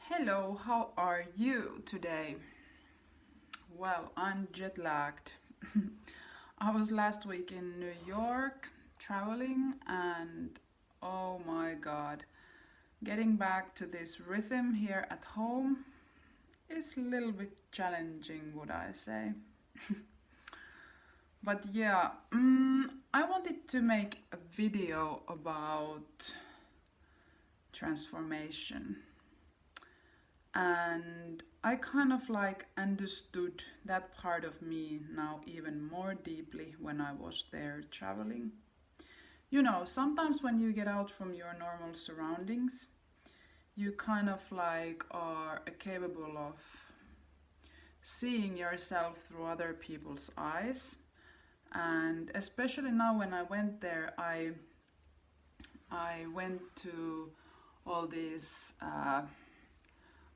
Hello, how are you today? Well, I'm jet lagged. I was last week in New York traveling, and oh my god, getting back to this rhythm here at home is a little bit challenging, would I say. But yeah, I wanted to make a video about transformation. And I kind of like understood that part of me now even more deeply when I was there traveling. You know, sometimes when you get out from your normal surroundings, you kind of like are capable of seeing yourself through other people's eyes. And especially now when I went there, I went to all these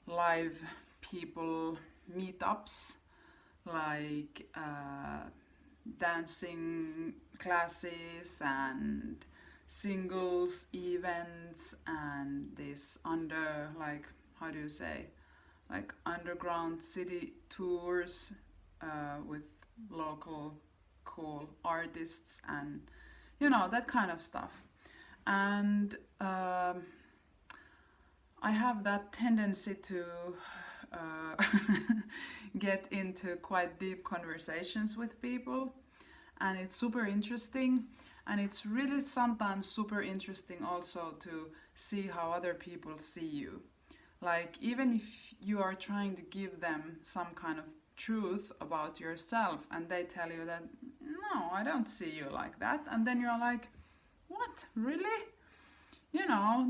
live people meetups like dancing classes and singles events and this how do you say, like underground city tours with local cool artists and that kind of stuff. And I have that tendency to uh, get into quite deep conversations with people, and it's super interesting. And it's really sometimes super interesting also to see how other people see you. Like, even if you are trying to give them some kind of truth about yourself, and they tell you that, no, I don't see you like that, and then you're like, what, really?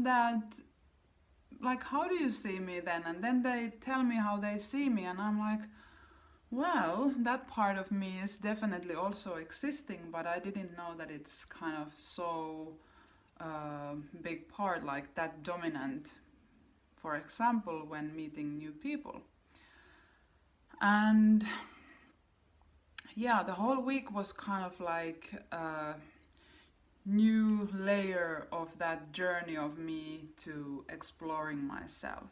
That, like, how do you see me then? And then they tell me how they see me, and I'm like, well, that part of me is definitely also existing, but I didn't know that it's kind of so big part, like that dominant, for example, when meeting new people. And yeah, the whole week was kind of like a new layer of that journey of me to exploring myself.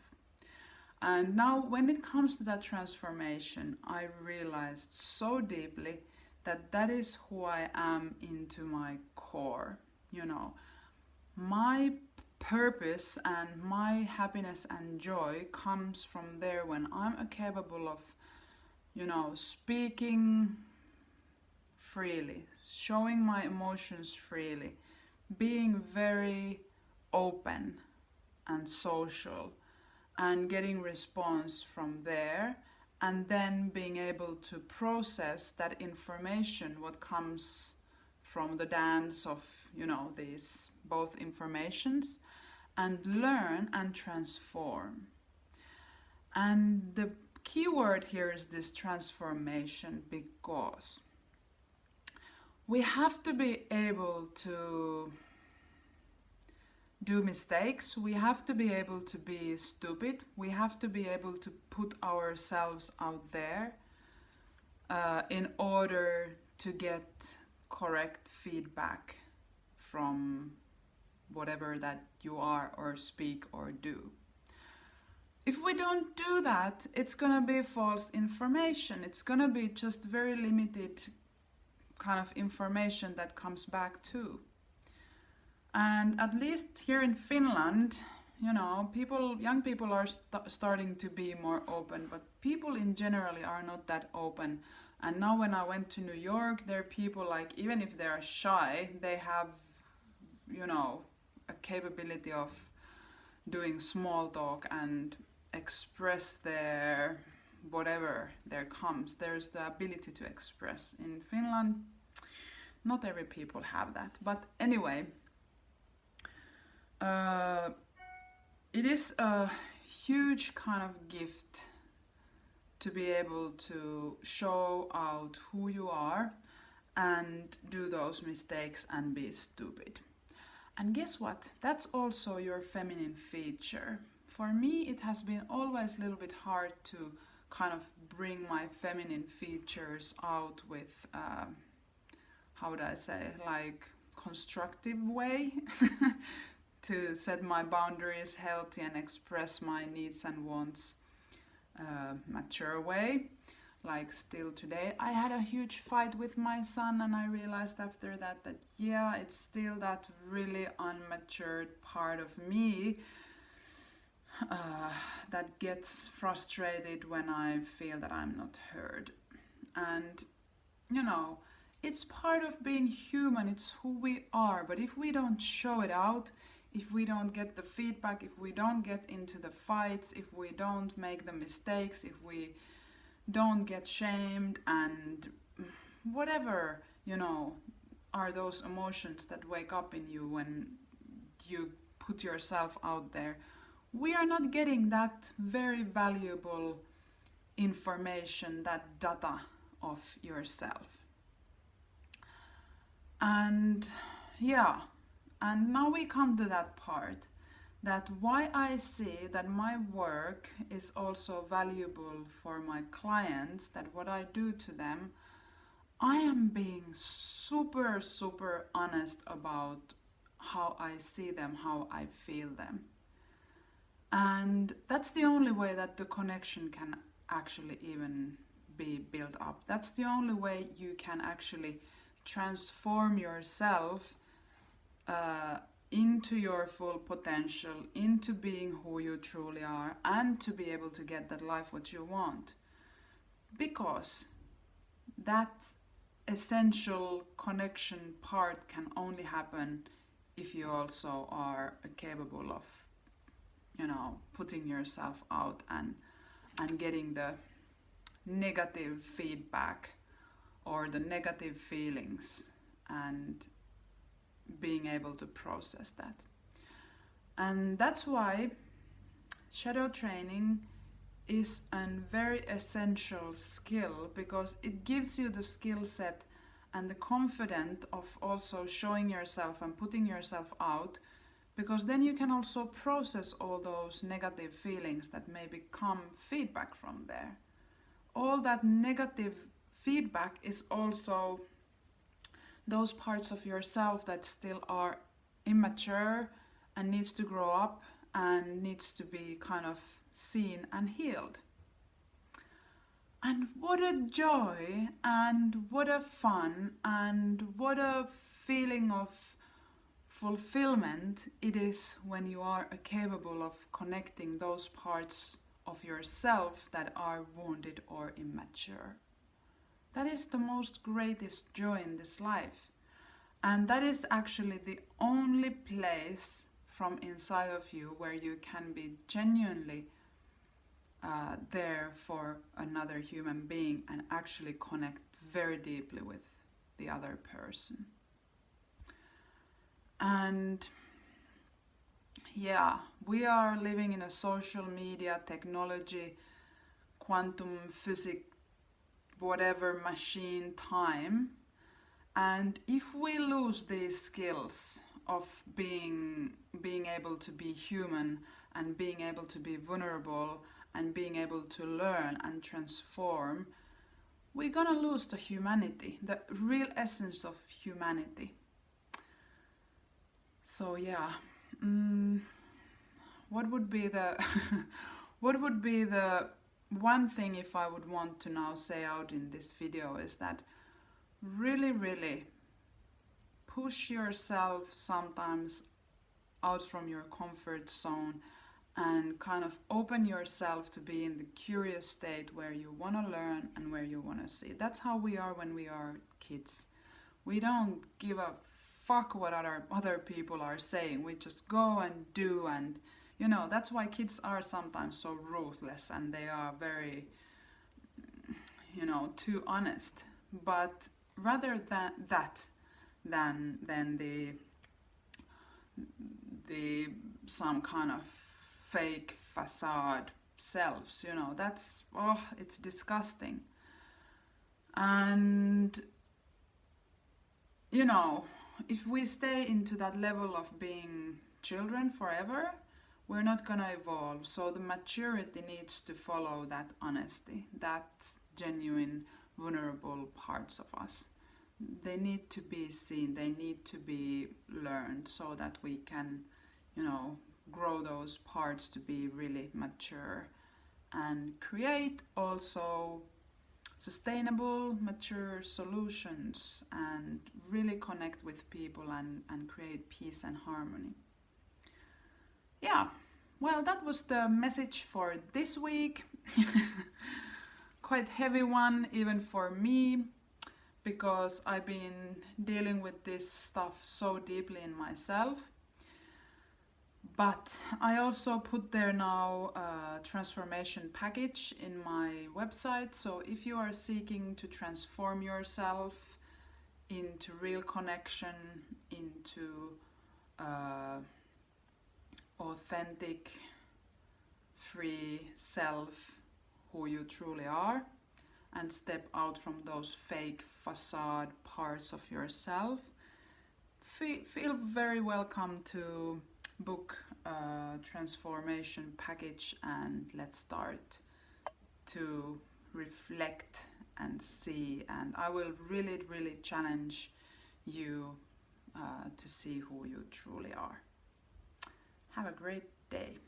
And now, when it comes to that transformation, I realized so deeply that that is who I am into my core. You know, my purpose and my happiness and joy comes from there when I'm capable of, speaking freely, showing my emotions freely, being very open and social, and getting response from there, and then being able to process that information what comes from the dance of these both informations, and learn and transform. And the key word here is this transformation, because we have to be able to do mistakes, we have to be able to be stupid, we have to be able to put ourselves out there in order to get correct feedback from whatever that you are or speak or do. If we don't do that, it's gonna be false information. It's gonna be just very limited kind of information that comes back too. And at least here in Finland, young people are starting to be more open, but people in generally are not that open. And now when I went to New York, there are people, like, even if they are shy, they have, a capability of doing small talk and express their whatever there comes. There's the ability to express. In Finland, not every people have that. But anyway, it is a huge kind of gift to be able to show out who you are and do those mistakes and be stupid. And guess what? That's also your feminine feature. For me, it has been always a little bit hard to kind of bring my feminine features out with, how would I say, like constructive way. to set my boundaries healthy and express my needs and wants mature way. Like still today, I had a huge fight with my son, and I realized after that yeah, it's still that really unmatured part of me that gets frustrated when I feel that I'm not heard. And you know, it's part of being human, it's who we are. But if we don't show it out, if we don't get the feedback, if we don't get into the fights, if we don't make the mistakes, if we don't get shamed and whatever, are those emotions that wake up in you when you put yourself out there, we are not getting that very valuable information, that data of yourself. And yeah, and now we come to that part, that why I see that my work is also valuable for my clients, that what I do to them, I am being super, super honest about how I see them, how I feel them. And that's the only way that the connection can actually even be built up. That's the only way you can actually transform yourself into your full potential, into being who you truly are, and to be able to get that life what you want. Because that essential connection part can only happen if you also are capable of, putting yourself out and getting the negative feedback or the negative feelings and being able to process that. And that's why shadow training is a very essential skill, because it gives you the skill set and the confidence of also showing yourself and putting yourself out, because then you can also process all those negative feelings that may become feedback from there. All that negative feedback is also those parts of yourself that still are immature and needs to grow up and needs to be kind of seen and healed. And what a joy and what a fun and what a feeling of fulfillment it is when you are capable of connecting those parts of yourself that are wounded or immature. That is the most greatest joy in this life. And that is actually the only place from inside of you where you can be genuinely there for another human being and actually connect very deeply with the other person. And yeah, we are living in a social media, technology, quantum physics, whatever machine time. And if we lose these skills of being able to be human and being able to be vulnerable and being able to learn and transform, we're gonna lose the humanity, the real essence of humanity. So yeah, what would be the what would be the one thing if I would want to now say out in this video is that really, really push yourself sometimes out from your comfort zone and kind of open yourself to be in the curious state where you want to learn and where you want to see. That's how we are when we are kids. We don't give a fuck what other people are saying. We just go and do, and that's why kids are sometimes so ruthless and they are very too honest. But rather than that than the some kind of fake facade selves, that's it's disgusting. And if we stay into that level of being children forever, we're not gonna evolve. So the maturity needs to follow that honesty, that genuine vulnerable parts of us. They need to be seen, they need to be learned so that we can grow those parts to be really mature and create also sustainable, mature solutions and really connect with people and create peace and harmony. Yeah, well, that was the message for this week. Quite heavy one, even for me, because I've been dealing with this stuff so deeply in myself. But I also put there now a transformation package in my website. So if you are seeking to transform yourself into real connection, into authentic, free self, who you truly are, and step out from those fake facade parts of yourself, feel very welcome to book a transformation package, and let's start to reflect and see. And I will really, really challenge you to see who you truly are. Have a great day.